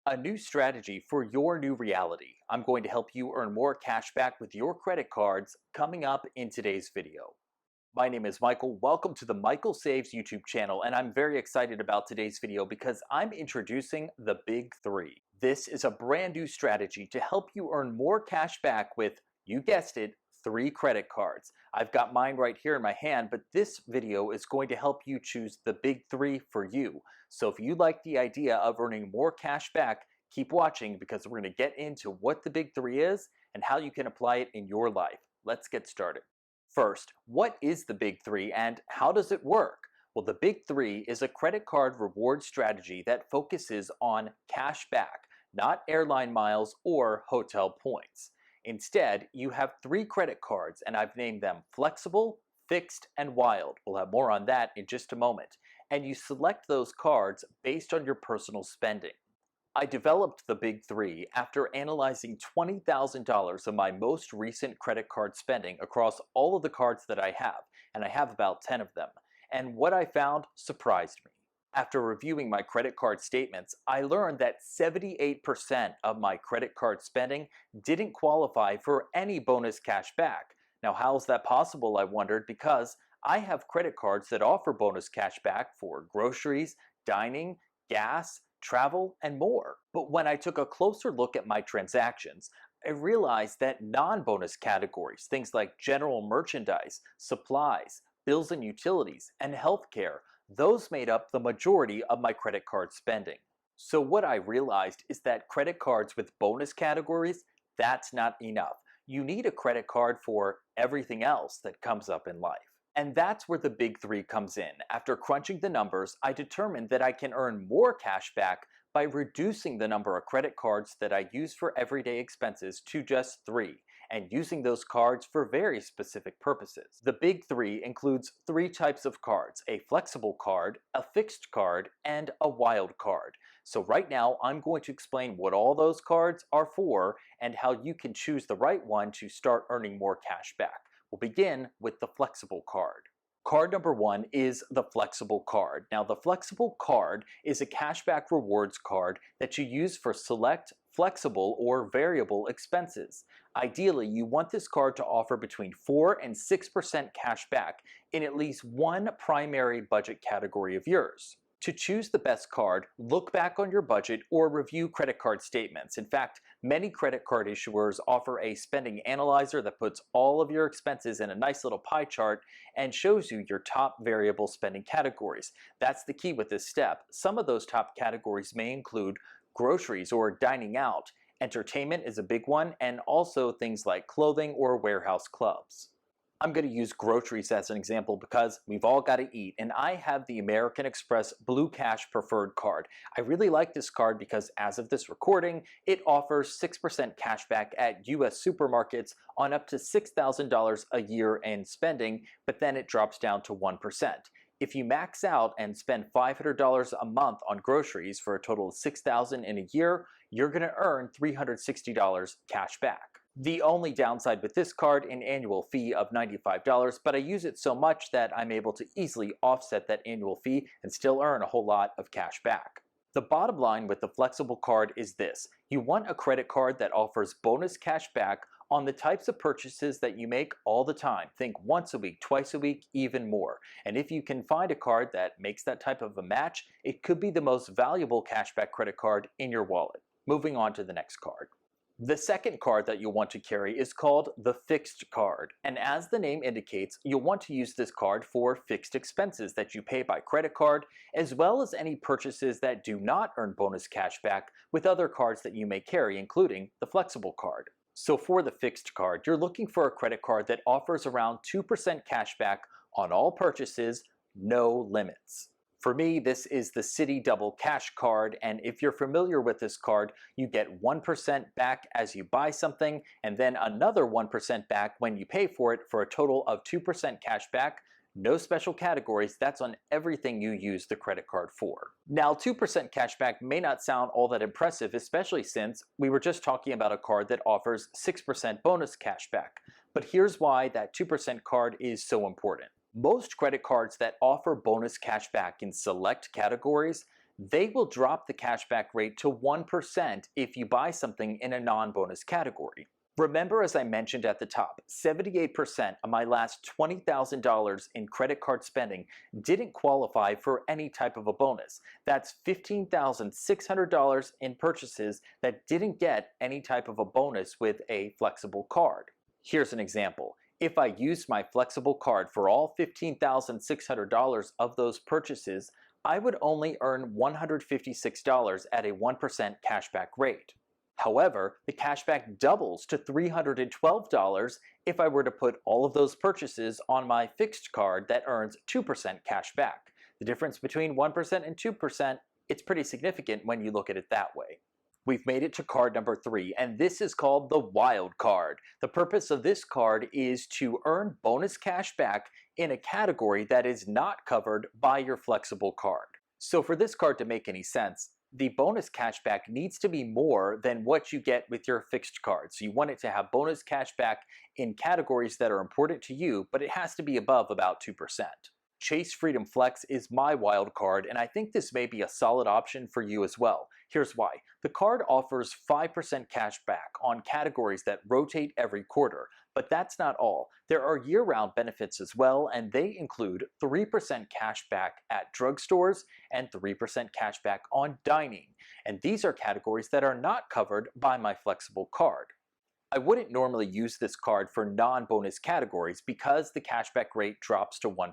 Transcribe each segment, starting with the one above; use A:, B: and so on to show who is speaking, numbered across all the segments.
A: A new strategy for your new reality. I'm going to help you earn more cash back with your credit cards coming up in today's video. My name is Michael. Welcome to the Michael Saves YouTube channel, and I'm very excited about today's video because I'm introducing the Big Three. This is a brand new strategy to help you earn more cash back with, you guessed it, 3 credit cards. I've got mine right here in my hand, but this video is going to help you choose the Big Three for you. So if you like the idea of earning more cash back, keep watching because we're going to get into what the Big Three is and how you can apply it in your life. Let's get started. First, what is the Big Three and how does it work? Well, the Big Three is a credit card reward strategy that focuses on cash back, not airline miles or hotel points. Instead, you have 3 credit cards, and I've named them Flexible, Fixed, and Wild. We'll have more on that in just a moment. And you select those cards based on your personal spending. I developed the Big Three after analyzing $20,000 of my most recent credit card spending across all of the cards that I have, and I have about 10 of them. And what I found surprised me. After reviewing my credit card statements, I learned that 78% of my credit card spending didn't qualify for any bonus cash back. Now, how is that possible, I wondered, because I have credit cards that offer bonus cash back for groceries, dining, gas, travel, and more. But when I took a closer look at my transactions, I realized that non-bonus categories, things like general merchandise, supplies, bills and utilities, and healthcare, those made up the majority of my credit card spending. So what I realized is that credit cards with bonus categories, that's not enough. You need a credit card for everything else that comes up in life. And that's where the Big Three comes in. After crunching the numbers, I determined that I can earn more cash back by reducing the number of credit cards that I use for everyday expenses to just 3, and using those cards for very specific purposes. The Big Three includes 3 types of cards: a flexible card, a fixed card, and a wild card. So right now, I'm going to explain what all those cards are for and how you can choose the right one to start earning more cash back. We'll begin with the flexible card. Card number 1 is the flexible card. Now, the flexible card is a cashback rewards card that you use for select, flexible, or variable expenses. Ideally, you want this card to offer between 4 and 6% cash back in at least one primary budget category of yours. To choose the best card, look back on your budget or review credit card statements. In fact, many credit card issuers offer a spending analyzer that puts all of your expenses in a nice little pie chart and shows you your top variable spending categories. That's the key with this step. Some of those top categories may include groceries or dining out. Entertainment is a big one, and also things like clothing or warehouse clubs. I'm going to use groceries as an example because we've all got to eat, and I have the American Express Blue Cash Preferred card. I really like this card because as of this recording, it offers 6% cash back at US supermarkets on up to $6,000 a year in spending, but then it drops down to 1%. If you max out and spend $500 a month on groceries for a total of $6,000 in a year, you're going to earn $360 cash back. The only downside with this card, an annual fee of $95, but I use it so much that I'm able to easily offset that annual fee and still earn a whole lot of cash back. The bottom line with the flexible card is this: you want a credit card that offers bonus cash back on the types of purchases that you make all the time. Think once a week, twice a week, even more. And if you can find a card that makes that type of a match, it could be the most valuable cashback credit card in your wallet. Moving on to the next card. The second card that you'll want to carry is called the fixed card, and as the name indicates, you'll want to use this card for fixed expenses that you pay by credit card, as well as any purchases that do not earn bonus cash back with other cards that you may carry, including the flexible card. So for the fixed card, you're looking for a credit card that offers around 2% cash back on all purchases, no limits. For me, this is the Citi Double Cash card, and if you're familiar with this card, you get 1% back as you buy something, and then another 1% back when you pay for it, for a total of 2% cash back. No special categories, that's on everything you use the credit card for. Now, 2% cash back may not sound all that impressive, especially since we were just talking about a card that offers 6% bonus cash back. But here's why that 2% card is so important. Most credit cards that offer bonus cash back in select categories, they will drop the cashback rate to 1% if you buy something in a non-bonus category. Remember, as I mentioned at the top, 78% of my last $20,000 in credit card spending didn't qualify for any type of a bonus. That's $15,600 in purchases that didn't get any type of a bonus with a flexible card. Here's an example. If I used my flexible card for all $15,600 of those purchases, I would only earn $156 at a 1% cashback rate. However, the cashback doubles to $312 if I were to put all of those purchases on my fixed card that earns 2% cashback. The difference between 1% and 2%, it's pretty significant when you look at it that way. We've made it to card number 3, and this is called the Wild Card. The purpose of this card is to earn bonus cash back in a category that is not covered by your flexible card. So for this card to make any sense, the bonus cashback needs to be more than what you get with your fixed card. So you want it to have bonus cashback in categories that are important to you, but it has to be above about 2%. Chase Freedom Flex is my wild card, and I think this may be a solid option for you as well. Here's why. The card offers 5% cash back on categories that rotate every quarter, but that's not all. There are year-round benefits as well, and they include 3% cash back at drugstores and 3% cash back on dining. And these are categories that are not covered by my flexible card. I wouldn't normally use this card for non-bonus categories because the cashback rate drops to 1%,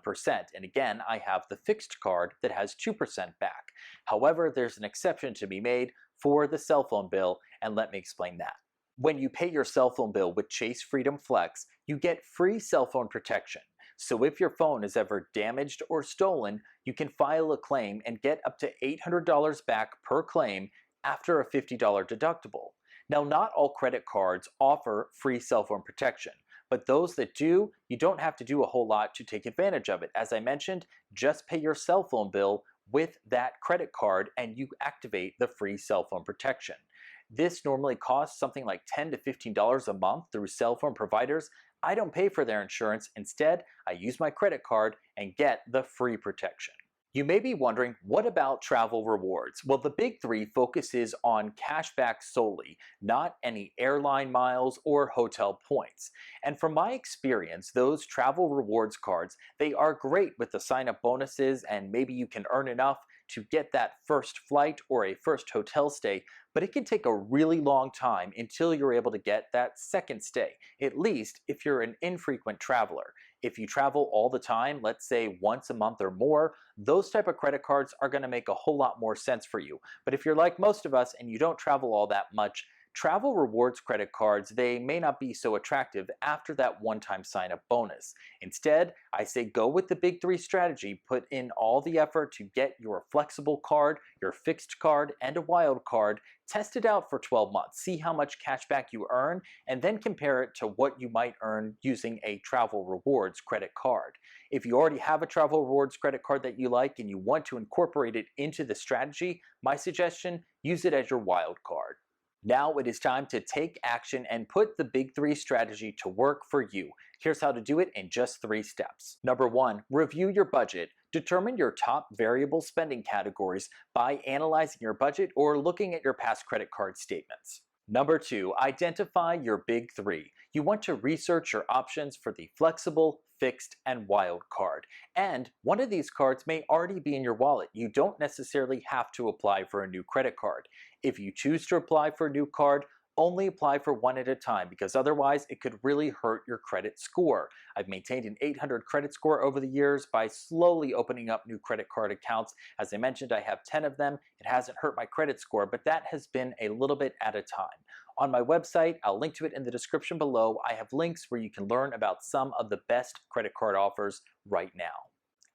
A: and again, I have the fixed card that has 2% back. However, there's an exception to be made for the cell phone bill, and let me explain that. When you pay your cell phone bill with Chase Freedom Flex, you get free cell phone protection. So if your phone is ever damaged or stolen, you can file a claim and get up to $800 back per claim after a $50 deductible. Now, not all credit cards offer free cell phone protection, but those that do, you don't have to do a whole lot to take advantage of it. As I mentioned, just pay your cell phone bill with that credit card and you activate the free cell phone protection. This normally costs something like $10 to $15 a month through cell phone providers. I don't pay for their insurance. Instead, I use my credit card and get the free protection. You may be wondering, what about travel rewards? Well, the big 3 focuses on cashback solely, not any airline miles or hotel points. And from my experience, those travel rewards cards, they are great with the sign-up bonuses, and maybe you can earn enough to get that first flight or a first hotel stay, but it can take a really long time until you're able to get that second stay, at least if you're an infrequent traveler. If you travel all the time, let's say once a month or more, those type of credit cards are going to make a whole lot more sense for you. But if you're like most of us and you don't travel all that much, travel rewards credit cards, they may not be so attractive after that one-time sign-up bonus. Instead, I say go with the big 3 strategy. Put in all the effort to get your flexible card, your fixed card, and a wild card. Test it out for 12 months. See how much cash back you earn, and then compare it to what you might earn using a travel rewards credit card. If you already have a travel rewards credit card that you like and you want to incorporate it into the strategy, my suggestion, use it as your wild card. Now it is time to take action and put the big 3 strategy to work for you. Here's how to do it in just 3 steps. Number 1, review your budget. Determine your top variable spending categories by analyzing your budget or looking at your past credit card statements. Number 2, identify your big 3. You want to research your options for the flexible, fixed, and wild card. And one of these cards may already be in your wallet. You don't necessarily have to apply for a new credit card. If you choose to apply for a new card, only apply for one at a time, because otherwise it could really hurt your credit score. I've maintained an 800 credit score over the years by slowly opening up new credit card accounts. As I mentioned, I have 10 of them. It hasn't hurt my credit score, but that has been a little bit at a time. On my website, I'll link to it in the description below. I have links where you can learn about some of the best credit card offers right now.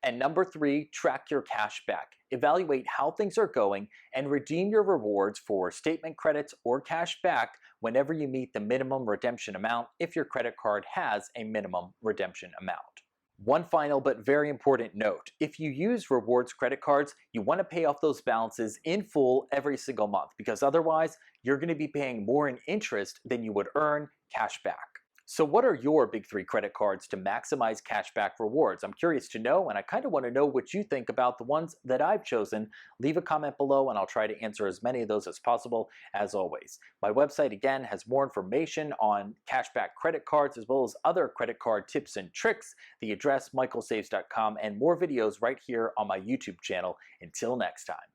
A: And number 3, track your cash back. Evaluate how things are going and redeem your rewards for statement credits or cash back whenever you meet the minimum redemption amount if your credit card has a minimum redemption amount. One final but very important note: if you use rewards credit cards, you want to pay off those balances in full every single month, because otherwise you're going to be paying more in interest than you would earn cash back. So what are your big three credit cards to maximize cashback rewards? I'm curious to know, and I kind of want to know what you think about the ones that I've chosen. Leave a comment below and I'll try to answer as many of those as possible, as always. My website, again, has more information on cashback credit cards as well as other credit card tips and tricks. The address, michaelsaves.com, and more videos right here on my YouTube channel. Until next time.